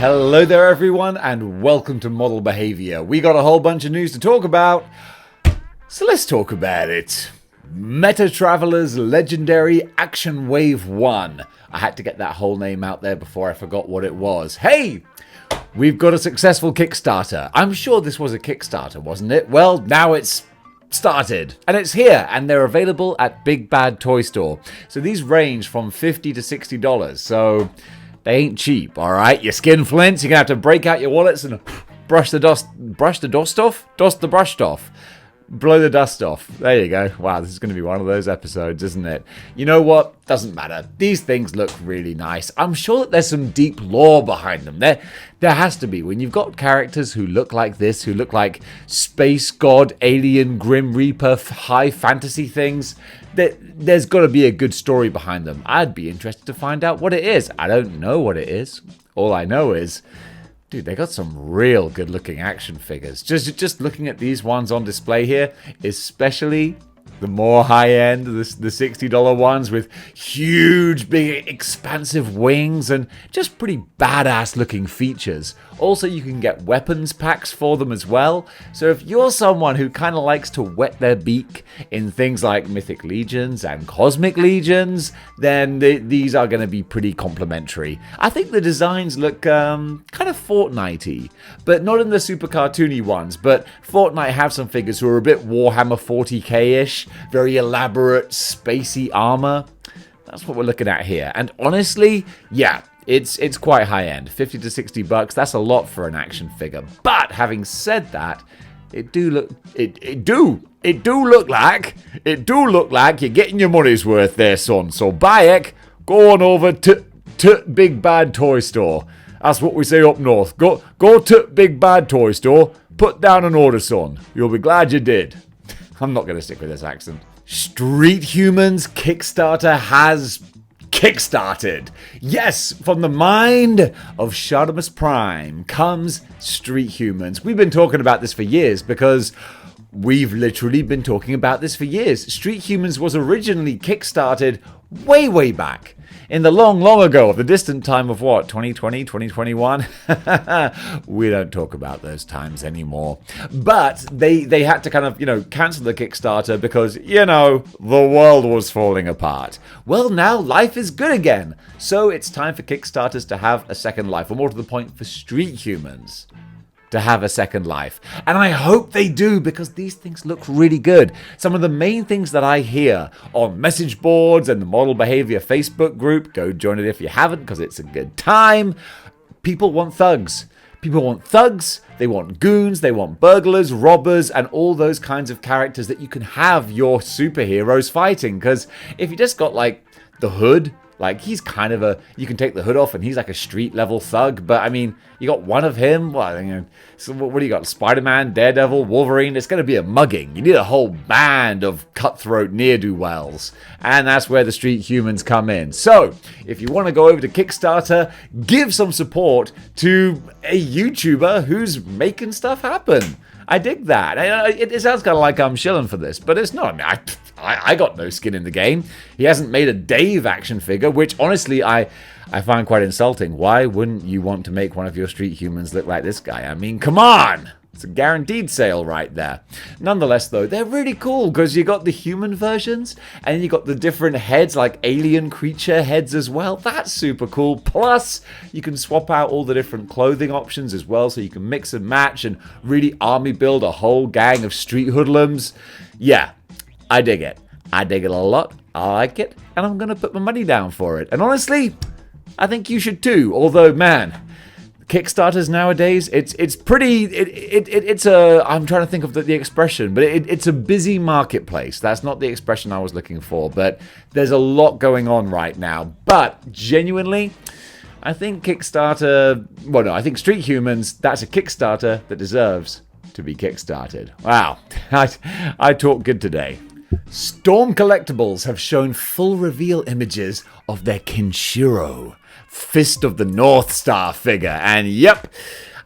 Hello there everyone and welcome to Model Behavior. We got a whole bunch of news to talk about, so let's talk about it. Meta Traveler's Legendary Action Wave 1. I had to get that whole name out there before I forgot what it was. Hey! We've got a successful Kickstarter. I'm sure this was a Kickstarter, wasn't it? Well, now it's started. And it's here, and they're available at Big Bad Toy Store. So these range from $50 to $60, so they ain't cheap, alright? Your skin flints, you're gonna have to break out your wallets and brush the dust off? Dust the brushed off. Blow the dust off. There you go. Wow, this is going to be one of those episodes, isn't it? You know what? Doesn't matter. These things look really nice. I'm sure that there's some deep lore behind them. There has to be. When you've got characters who look like this, who look like space god, alien, grim reaper, high fantasy things, there's got to be a good story behind them. I'd be interested to find out what it is. I don't know what it is. All I know is, dude, they got some real good-looking action figures. Just looking at these ones on display here, especially the more high-end, the $60 ones with huge, big, expansive wings and just pretty badass-looking features. Also, you can get weapons packs for them as well. So if you're someone who kind of likes to wet their beak in things like Mythic Legions and Cosmic Legions, then these are going to be pretty complimentary. I think the designs look kind of Fortnite-y, but not in the super cartoony ones. But Fortnite have some figures who are a bit Warhammer 40k-ish, very elaborate, spacey armor. That's what we're looking at here. And honestly, yeah, it's quite high end. $50 to $60. That's a lot for an action figure. But having said that, it do look like you're getting your money's worth there, son. So buy it. Go on over to Big Bad Toy Store. That's what we say up north. Go to Big Bad Toy Store. Put down an order, son. You'll be glad you did. I'm not going to stick with this accent. Street Humans Kickstarter has kickstarted. Yes, from the mind of Shadimus Prime comes Street Humans. We've been talking about this for years because we've literally been talking about this for years. Street Humans was originally kickstarted way back. In the long ago of the distant time of what, 2020, 2021? We don't talk about those times anymore. But they had to kind of, cancel the Kickstarter because, the world was falling apart. Well, now life is good again. So it's time for Kickstarters to have a second life, or more to the point, for Street Humans to have a second life. And I hope they do, because these things look really good. Some of the main things that I hear on message boards and the Model Behavior Facebook group, go join it if you haven't, because it's a good time. People want thugs. People want thugs, they want goons, they want burglars, robbers, and all those kinds of characters that you can have your superheroes fighting. Because if you just got like the Hood, like, he's kind of you can take the hood off and he's like a street level thug, but I mean, you got one of him, so what do you got? Spider-Man, Daredevil, Wolverine? It's going to be a mugging. You need a whole band of cutthroat ne'er-do-wells, and that's where the Street Humans come in. So, if you want to go over to Kickstarter, give some support to a YouTuber who's making stuff happen. I dig that. It sounds kind of like I'm shilling for this, but it's not. I got no skin in the game. He hasn't made a Dave action figure, which honestly I find quite insulting. Why wouldn't you want to make one of your Street Humans look like this guy? I mean, come on! It's a guaranteed sale right there. Nonetheless, though, they're really cool because you got the human versions and you got the different heads, like alien creature heads as well. That's super cool. Plus, you can swap out all the different clothing options as well, so you can mix and match and really army build a whole gang of street hoodlums. Yeah, I dig it. I dig it a lot. I like it, and I'm going to put my money down for it. And honestly, I think you should too. Although, man, Kickstarters nowadays, it's pretty, it's a, I'm trying to think of the expression, but it's a busy marketplace. That's not the expression I was looking for, but there's a lot going on right now. But genuinely, I think Kickstarter, well, no, I think Street Humans, that's a Kickstarter that deserves to be kickstarted. Wow, I talk good today. Storm Collectibles have shown full reveal images of their Kenshiro, Fist of the North Star figure, and yep,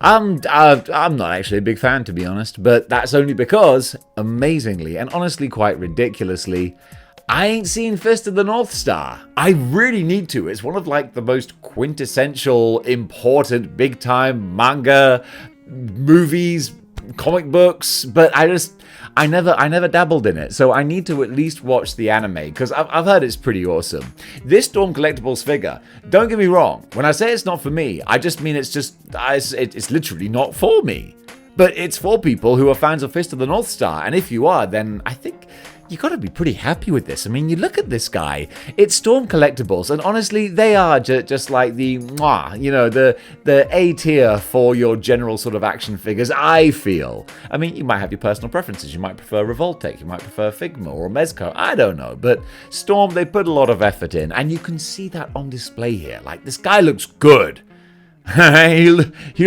I'm not actually a big fan, to be honest, but that's only because, amazingly and honestly quite ridiculously, I ain't seen Fist of the North Star. I really need to. It's one of like the most quintessential, important, big time manga, movies, comic books, but I never dabbled in it, so I need to at least watch the anime, because I've heard it's pretty awesome. This Storm Collectibles figure, don't get me wrong, when I say it's not for me, I just mean it's literally not for me. But it's for people who are fans of Fist of the North Star, and if you are, then I think you got to be pretty happy with this. I mean, you look at this guy. It's Storm Collectibles, and honestly, they are just like the A tier for your general sort of action figures, I feel. I mean, you might have your personal preferences. You might prefer Revoltech, you might prefer Figma or Mezco, I don't know. But Storm, they put a lot of effort in, and you can see that on display here. Like, this guy looks good. He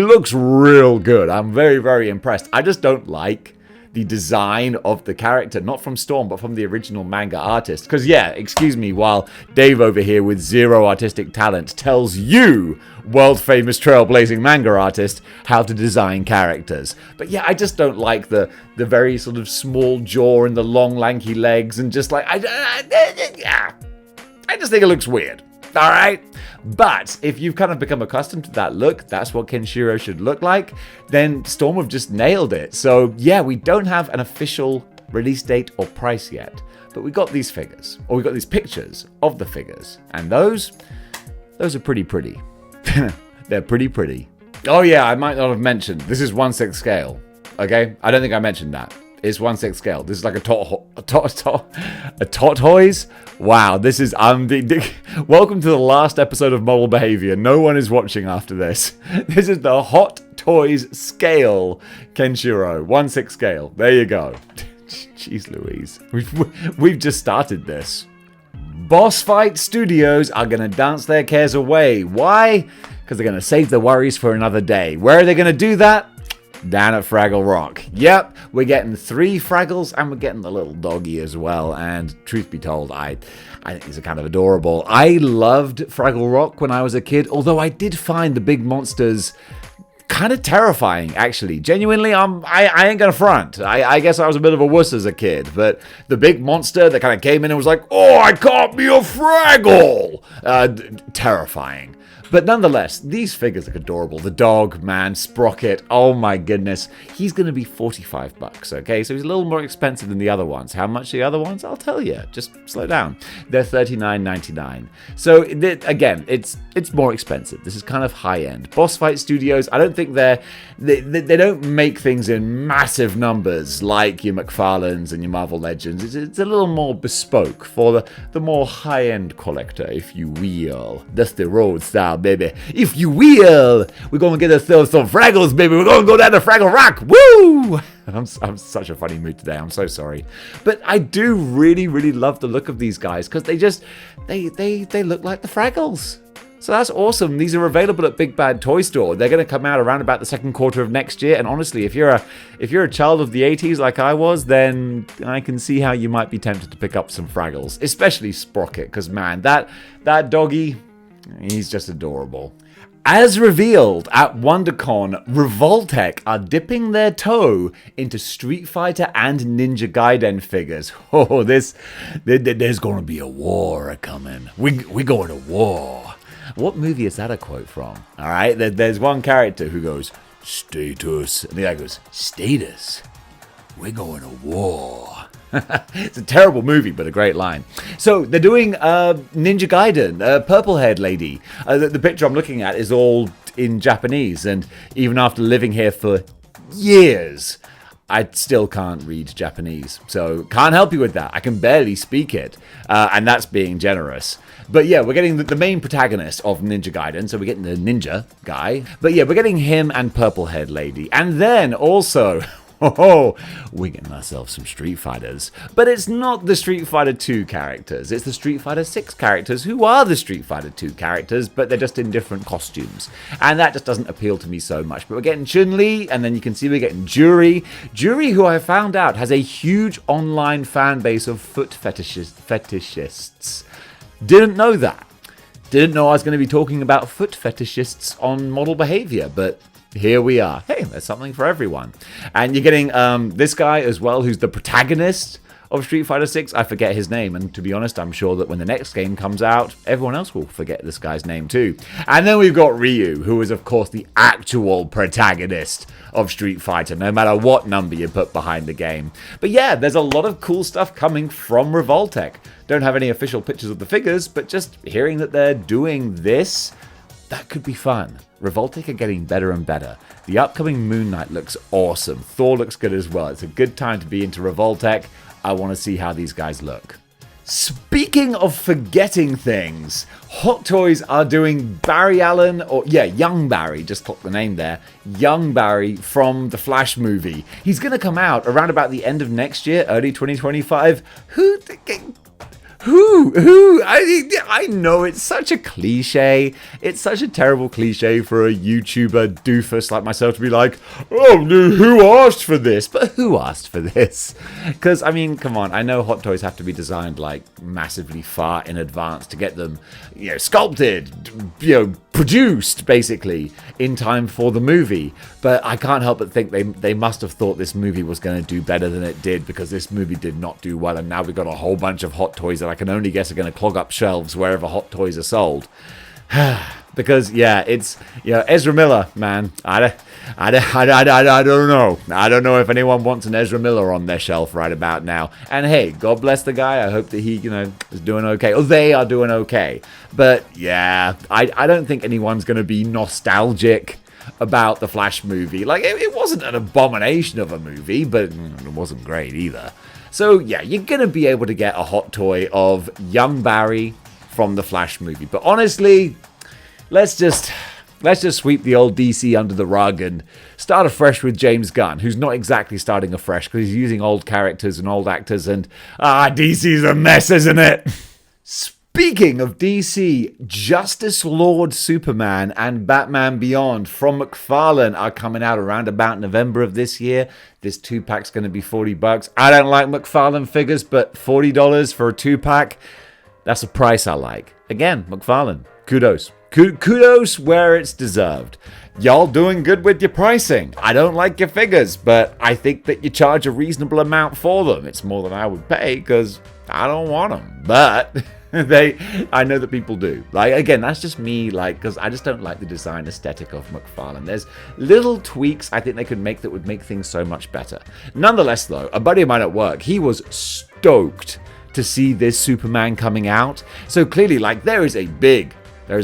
looks real good. I'm very, very impressed. I just don't like the design of the character, not from Storm, but from the original manga artist. Because, yeah, excuse me, while Dave over here with zero artistic talent tells you, world-famous trailblazing manga artist, how to design characters. But yeah, I just don't like the very sort of small jaw and the long, lanky legs, and just like, I just think it looks weird. All right? But if you've kind of become accustomed to that look, that's what Kenshiro should look like, then Storm have just nailed it. So yeah, we don't have an official release date or price yet, but we got these figures, or we got these pictures of the figures, and those are pretty. They're pretty. Oh yeah, I might not have mentioned, this is 1/6 scale, okay? I don't think I mentioned that. It's 1/6 scale. This is like a tortoise. Wow, this is welcome to the last episode of Model Behavior. No one is watching after this. This is the Hot Toys scale Kenshiro, 1/6 scale. There you go. Jeez Louise, we've just started this. Boss Fight Studios are gonna dance their cares away. Why? Because they're gonna save their worries for another day. Where are they gonna do that? Down at Fraggle Rock. Yep, we're getting 3 Fraggles, and we're getting the little doggy as well. And truth be told, I think these are kind of adorable. I loved Fraggle Rock when I was a kid, although I did find the big monsters kind of terrifying, actually. Genuinely, I ain't gonna front. I guess I was a bit of a wuss as a kid, but the big monster that kind of came in and was like, oh, I can't be a Fraggle! Terrifying. But nonetheless, these figures look adorable. The dog, man, Sprocket, oh my goodness. He's going to be $45, okay? So he's a little more expensive than the other ones. How much the other ones? I'll tell you. Just slow down. They're $39.99. So, again, it's more expensive. This is kind of high-end. Boss Fight Studios, I don't think they don't make things in massive numbers like your McFarlanes and your Marvel Legends. It's a little more bespoke for the more high-end collector, if you will. That's the road style, baby. If you will, we're going to get ourselves some Fraggles, baby. We're going to go down to Fraggle Rock. Woo! I'm such a funny mood today. I'm so sorry. But I do really, really love the look of these guys because they look like the Fraggles. So that's awesome. These are available at Big Bad Toy Store. They're going to come out around about the second quarter of next year. And honestly, if you're a child of the 80s like I was, then I can see how you might be tempted to pick up some Fraggles, especially Sprocket, because man, that doggy, he's just adorable. As revealed at WonderCon, Revoltech are dipping their toe into Street Fighter and Ninja Gaiden figures. Oh, there's going to be a war coming. We going to war. What movie is that a quote from? All right, there's one character who goes, status. And the guy goes, status? We're going to war. It's a terrible movie, but a great line. So they're doing Ninja Gaiden, purple-haired lady. The picture I'm looking at is all in Japanese, and even after living here for years, I still can't read Japanese. So can't help you with that. I can barely speak it, and that's being generous. But yeah, we're getting the main protagonist of Ninja Gaiden, so we're getting the ninja guy. But yeah, we're getting him and purple-haired lady. And then also... Oh, we're getting ourselves some Street Fighters. But it's not the Street Fighter 2 characters. It's the Street Fighter 6 characters who are the Street Fighter 2 characters, but they're just in different costumes. And that just doesn't appeal to me so much. But we're getting Chun-Li, and then you can see we're getting Juri. Juri, who I found out, has a huge online fan base of foot fetishists. Didn't know that. Didn't know I was going to be talking about foot fetishists on Model Behavior, but... here we are. Hey, there's something for everyone. And you're getting this guy as well, who's the protagonist of Street Fighter 6. I forget his name, and to be honest, I'm sure that when the next game comes out, everyone else will forget this guy's name too. And then we've got Ryu, who is of course the actual protagonist of Street Fighter, no matter what number you put behind the game. But yeah, there's a lot of cool stuff coming from Revoltech. Don't have any official pictures of the figures, but just hearing that they're doing this, that could be fun. Revoltech are getting better and better. The upcoming Moon Knight looks awesome. Thor looks good as well. It's a good time to be into Revoltech. I want to see how these guys look. Speaking of forgetting things, Hot Toys are doing Barry Allen, Young Barry, just clock the name there, Young Barry from the Flash movie. He's going to come out around about the end of next year, early 2025. I know it's such a cliche. It's such a terrible cliche for a YouTuber doofus like myself to be like, oh, who asked for this? But who asked for this? Because, I mean, come on. I know Hot Toys have to be designed like massively far in advance to get them, sculpted, produced basically in time for the movie. But I can't help but think they must have thought this movie was going to do better than it did, because this movie did not do well, and now we've got a whole bunch of Hot Toys that I can only guess are going to clog up shelves wherever Hot Toys are sold. Because it's Ezra Miller, man. I don't know. I don't know if anyone wants an Ezra Miller on their shelf right about now. And hey, God bless the guy. I hope that he is doing okay. Or they are doing okay. But yeah, I don't think anyone's going to be nostalgic about the Flash movie. Like, it wasn't an abomination of a movie, but it wasn't great either. So yeah, you're going to be able to get a hot toy of young Barry from the Flash movie. But honestly, let's just sweep the old DC under the rug and start afresh with James Gunn, who's not exactly starting afresh because he's using old characters and old actors, and DC's a mess, isn't it? Speaking of DC, Justice Lord Superman and Batman Beyond from McFarlane are coming out around about November of this year. This 2-pack's going to be $40. I don't like McFarlane figures, but $40 for a 2-pack, that's a price I like. Again, McFarlane, kudos. Kudos where it's deserved. Y'all doing good with your pricing. I don't like your figures, but I think that you charge a reasonable amount for them. It's more than I would pay because I don't want them. But I know that people do. Like, again, that's just me, because I just don't like the design aesthetic of McFarlane. There's little tweaks I think they could make that would make things so much better. Nonetheless, though, a buddy of mine at work, he was stoked to see this Superman coming out. So clearly, there is a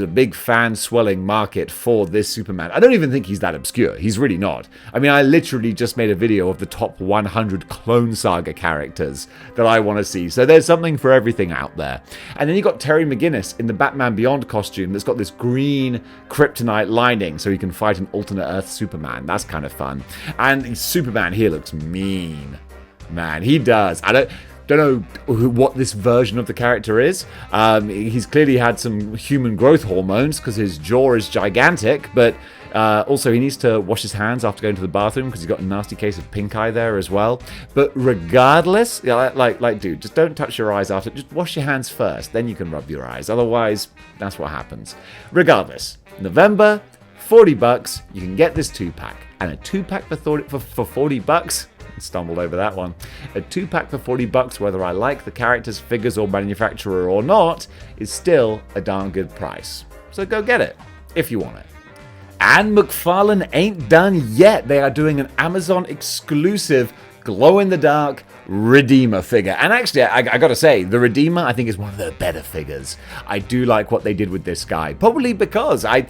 big fan swelling market for this Superman. I don't even think he's that obscure. He's really not. I mean, I literally just made a video of the top 100 Clone Saga characters that I want to see. So there's something for everything out there. And then you got Terry McGinnis in the Batman Beyond costume that's got this green kryptonite lining so he can fight an alternate Earth Superman. That's kind of fun. And Superman here looks mean. Man, he does. I don't know what this version of the character is. He's clearly had some human growth hormones because his jaw is gigantic, but also he needs to wash his hands after going to the bathroom because he's got a nasty case of pink eye there as well. But regardless, dude, just don't touch your eyes after. Just wash your hands first, then you can rub your eyes. Otherwise, that's what happens. Regardless, November, $40, you can get this 2-pack. And a 2-pack for $40, stumbled over that one. A 2-pack for $40, whether I like the characters, figures, or manufacturer or not, is still a darn good price. So go get it, if you want it. And McFarlane ain't done yet. They are doing an Amazon exclusive glow-in-the-dark Redeemer figure. And actually, I gotta say, the Redeemer, I think, is one of the better figures. I do like what they did with this guy. Probably because I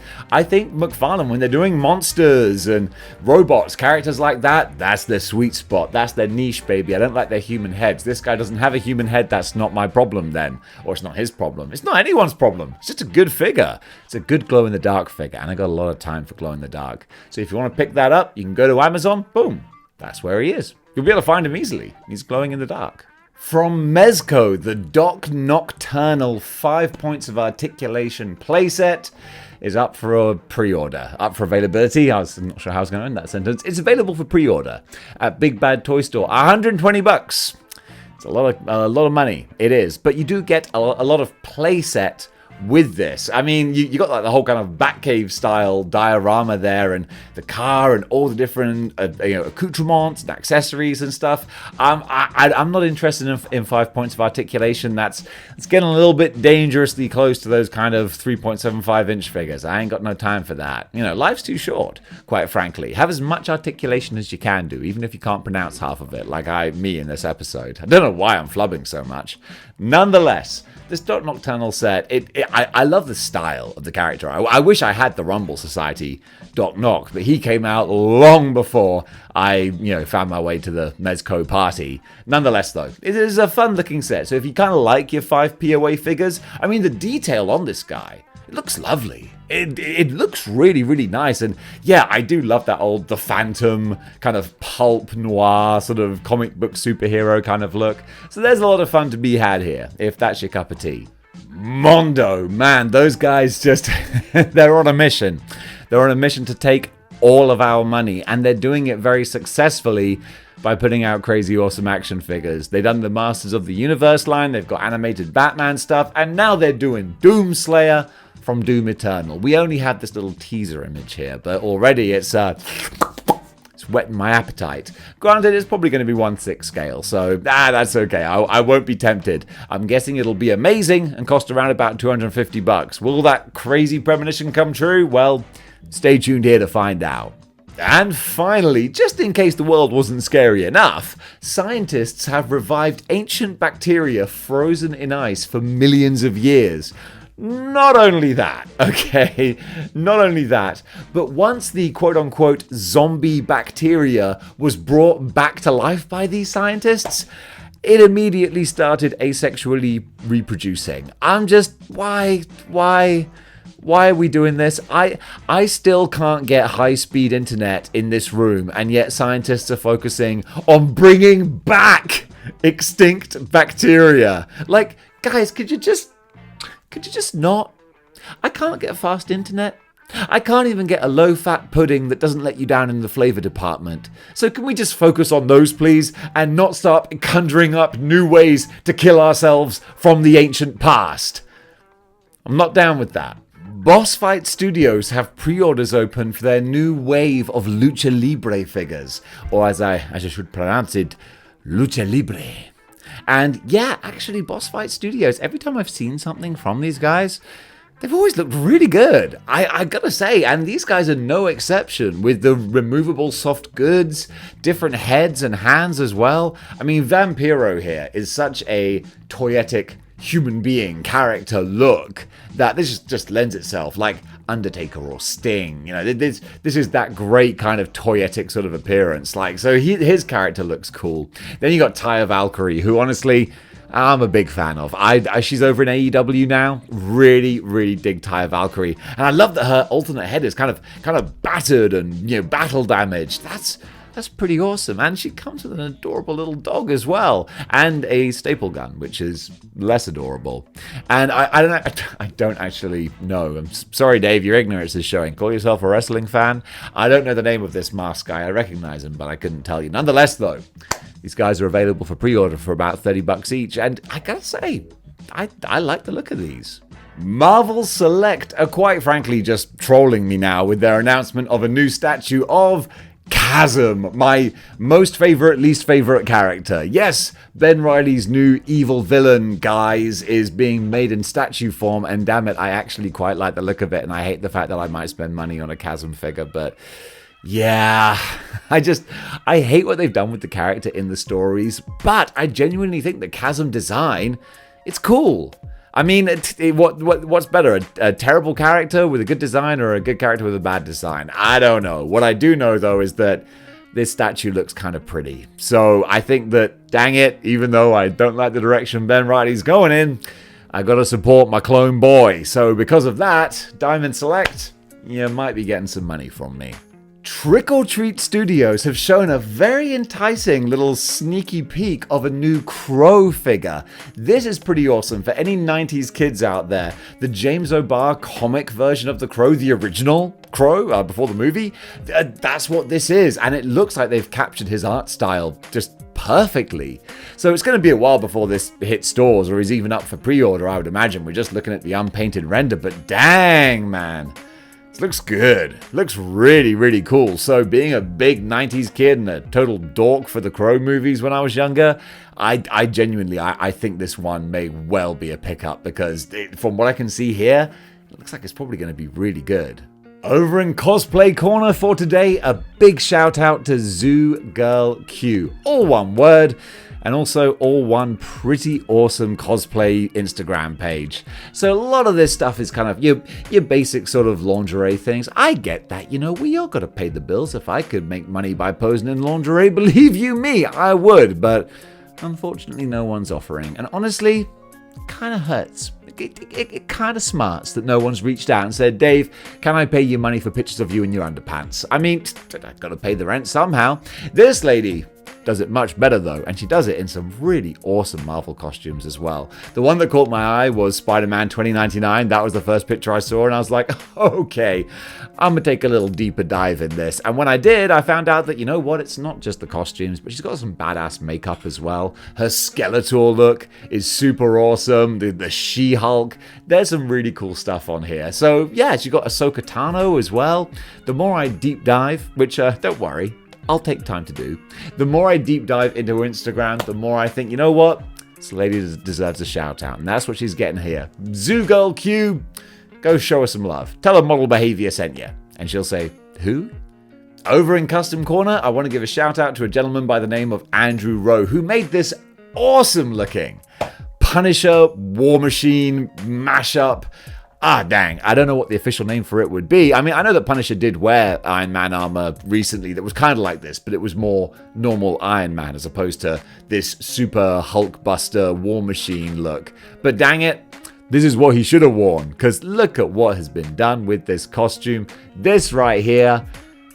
think McFarlane, when they're doing monsters and robots, characters like that, that's their sweet spot. That's their niche, baby. I don't like their human heads. This guy doesn't have a human head. That's not my problem then. Or it's not his problem. It's not anyone's problem. It's just a good figure. It's a good glow-in-the-dark figure. And I got a lot of time for glow-in-the-dark. So if you want to pick that up, you can go to Amazon. Boom. That's where he is. You'll be able to find him easily. He's glowing in the dark. From Mezco, the Doc Nocturnal 5 points of articulation playset is up for a pre-order. Up for availability. I was not sure how I was going to end that sentence. It's available for pre-order at Big Bad Toy Store. $120. It's a lot of money. It is. But you do get a lot of playset with this. I mean, you got like the whole kind of Batcave style diorama there, and the car, and all the different accoutrements and accessories and stuff. I'm not interested in 5 points of articulation. It's getting a little bit dangerously close to those kind of 3.75-inch figures. I ain't got no time for that. Life's too short, quite frankly. Have as much articulation as you can do, even if you can't pronounce half of it, like me in this episode. I don't know why I'm flubbing so much. Nonetheless, this Doc Nocturnal set, I love the style of the character. I wish I had the Rumble Society Doc Noc, but he came out long before I, found my way to the Mezco party. Nonetheless, though, it is a fun-looking set. So if you kind of like your 5 POA figures, I mean, the detail on this guy, it looks lovely. It looks really, really nice. And yeah, I do love that The Phantom kind of pulp noir sort of comic book superhero kind of look. So there's a lot of fun to be had here, if that's your cup of tea. Mondo, man, those guys just, they're on a mission. They're on a mission to take all of our money, and they're doing it very successfully by putting out crazy awesome action figures. They've done the Masters of the Universe line, they've got animated Batman stuff, and now they're doing Doomslayer from Doom Eternal. We only have this little teaser image here, but already it's whetting my appetite. Granted, it's probably going to be 1/6 scale, so that's okay. I won't be tempted. I'm guessing it'll be amazing and cost around about $250. Will that crazy premonition come true? Well, stay tuned here to find out. And finally, just in case the world wasn't scary enough, scientists have revived ancient bacteria frozen in ice for millions of years. Not only that, but once the quote-unquote zombie bacteria was brought back to life by these scientists, it immediately started asexually reproducing. I'm just, why are we doing this? I still can't get high-speed internet in this room, and yet scientists are focusing on bringing back extinct bacteria. Like, guys, could you just not? I can't get fast internet. I can't even get a low-fat pudding that doesn't let you down in the flavour department. So can we just focus on those, please, and not start conjuring up new ways to kill ourselves from the ancient past? I'm not down with that. Boss Fight Studios have pre-orders open for their new wave of Lucha Libre figures, or as I should pronounce it, Lucha Libre. And yeah, actually, Boss Fight Studios, every time I've seen something from these guys, they've always looked really good. I gotta say, and these guys are no exception, with the removable soft goods, different heads and hands as well. I mean, Vampiro here is such a toyetic human being character look that this just lends itself, like Undertaker or Sting. This is that great kind of toyetic sort of appearance. So his character looks cool. Then you got Taya Valkyrie, who honestly I'm a big fan of. She's over in AEW now. Really, really dig Taya Valkyrie, and I love that her alternate head is kind of battered and battle damaged. That's pretty awesome. And she comes with an adorable little dog as well, and a staple gun, which is less adorable. And I don't actually know. I'm sorry, Dave, your ignorance is showing. Call yourself a wrestling fan? I don't know the name of this mask guy. I recognize him, but I couldn't tell you. Nonetheless, though, these guys are available for pre-order for about $30 each, and I gotta say, I like the look of these. Marvel Select are quite frankly just trolling me now with their announcement of a new statue of Chasm, my most favorite, least favorite character. Yes, Ben Reilly's new evil villain, guys, is being made in statue form, and damn it, I actually quite like the look of it, and I hate the fact that I might spend money on a Chasm figure, but yeah, I hate what they've done with the character in the stories, but I genuinely think the Chasm design, it's cool. I mean, what's better, a terrible character with a good design or a good character with a bad design? I don't know. What I do know, though, is that this statue looks kind of pretty. So I think that, dang it, even though I don't like the direction Ben Reilly's going in, I gotta support my clone boy. So because of that, Diamond Select, you might be getting some money from me. Trick or Treat Studios have shown a very enticing little sneaky peek of a new Crow figure. This is pretty awesome for any 90s kids out there. The James O'Barr comic version of the Crow, the original Crow before the movie, that's what this is. And it looks like they've captured his art style just perfectly. So it's going to be a while before this hits stores or is even up for pre-order, I would imagine. We're just looking at the unpainted render, but dang, man. This looks good. Looks really, really cool. So being a big 90s kid and a total dork for the Crow movies when I was younger, I genuinely think this one may well be a pickup because from what I can see here, it looks like it's probably going to be really good. Over in Cosplay Corner for today, a big shout out to Zoo Girl Q. All one word, and also all one pretty awesome cosplay Instagram page. So a lot of this stuff is kind of your basic sort of lingerie things. I get that, we all got to pay the bills. If I could make money by posing in lingerie, believe you me, I would. But unfortunately, no one's offering. And honestly, it kind of hurts. It kind of smarts that no one's reached out and said, Dave, can I pay you money for pictures of you in your underpants? I mean, I've got to pay the rent somehow. This lady does it much better though, and she does it in some really awesome Marvel costumes as well. The one that caught my eye was Spider-Man 2099. That was the first picture I saw, and I was like, okay, I'm gonna take a little deeper dive in this. And when I did, I found out that, it's not just the costumes, but she's got some badass makeup as well. Her Skeletor look is super awesome. The She-Hulk, there's some really cool stuff on here. So yeah, she's got Ahsoka Tano as well. The more I deep dive, which don't worry, I'll take time to do. The more I deep dive into her Instagram, the more I think, this lady deserves a shout out. And that's what she's getting here. Zoo Girl Q, go show her some love. Tell her Model Behaviour sent you. And she'll say, who? Over in Custom Corner, I want to give a shout out to a gentleman by the name of Andrew Rowe, who made this awesome looking Punisher War Machine mashup. Dang, I don't know what the official name for it would be. I mean, I know that Punisher did wear Iron Man armor recently that was kind of like this, but it was more normal Iron Man as opposed to this super Hulkbuster War Machine look. But dang it, this is what he should have worn, because look at what has been done with this costume. This right here,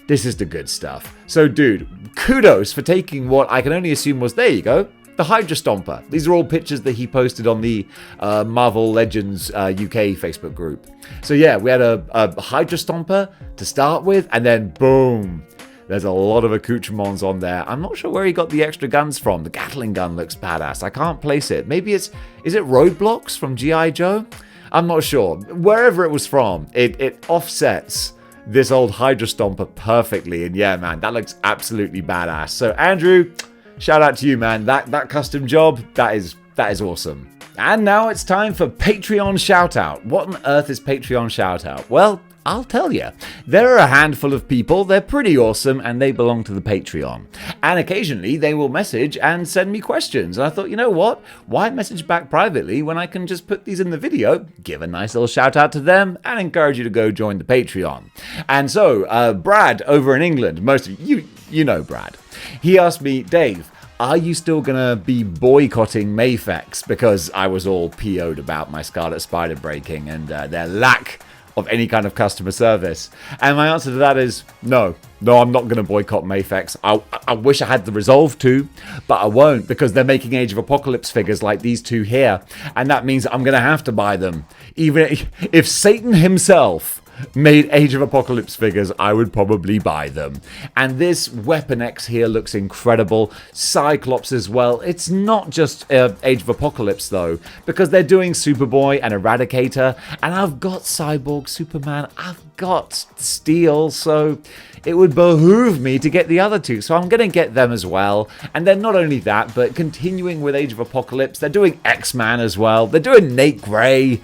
this is the good stuff. So dude, kudos for taking what I can only assume was, there you go, the Hydra Stomper. These are all pictures that he posted on the Marvel Legends UK Facebook group. So yeah, we had a Hydra Stomper to start with, and then boom, there's a lot of accoutrements on there. I'm not sure where he got the extra guns from. The Gatling gun looks badass. I can't place it. Maybe is it Roadblocks from G.I. Joe? I'm not sure. Wherever it was from, it offsets this old Hydra Stomper perfectly. And yeah, man, that looks absolutely badass. So Andrew, shout out to you, man. That custom job, that is awesome. And now it's time for Patreon shoutout. What on earth is Patreon shoutout? Well, I'll tell you. There are a handful of people, they're pretty awesome, and they belong to the Patreon. And occasionally they will message and send me questions. And I thought, you know what? Why message back privately when I can just put these in the video, give a nice little shout out to them, and encourage you to go join the Patreon. And so, Brad over in England, most of you know Brad. He asked me, Dave, are you still going to be boycotting Mafex? Because I was all PO'd about my Scarlet Spider breaking and their lack of any kind of customer service. And my answer to that is no, I'm not going to boycott Mafex. I wish I had the resolve to, but I won't, because they're making Age of Apocalypse figures like these two here. And that means I'm going to have to buy them. Even if Satan himself made Age of Apocalypse figures, I would probably buy them. And this Weapon X here looks incredible. Cyclops as well. It's not just Age of Apocalypse though, because they're doing Superboy and Eradicator, and I've got Cyborg Superman, I've got Steel, so it would behoove me to get the other two. So I'm going to get them as well. And then not only that, but continuing with Age of Apocalypse, they're doing X-Man as well. They're doing Nate Gray.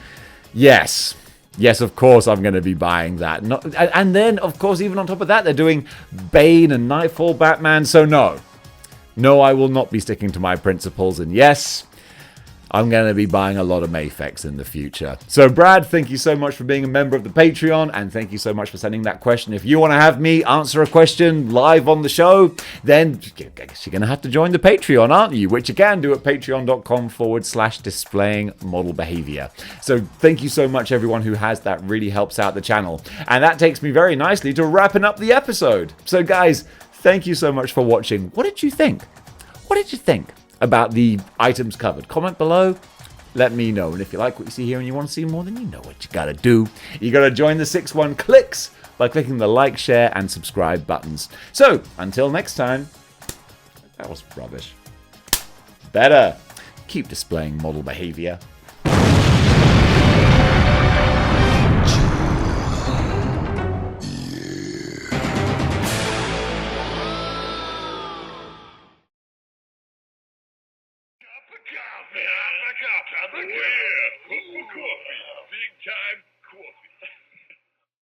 Yes, of course I'm going to be buying that. And then, of course, even on top of that, they're doing Bane and Nightfall Batman. So no, I will not be sticking to my principles. And yes, I'm going to be buying a lot of Mafex in the future. So Brad, thank you so much for being a member of the Patreon, and thank you so much for sending that question. If you want to have me answer a question live on the show, then I guess you're going to have to join the Patreon, aren't you? Which you can do at patreon.com/displaying-model-behaviour. So thank you so much, everyone who has. That really helps out the channel. And that takes me very nicely to wrapping up the episode. So guys, thank you so much for watching. What did you think? What did you think about the items covered? Comment below, let me know. And if you like what you see here and you want to see more, then you know what you gotta do. You gotta join the 6-1 Clicks by clicking the like, share, and subscribe buttons. So, until next time, that was rubbish. better. Keep displaying model behavior. Big time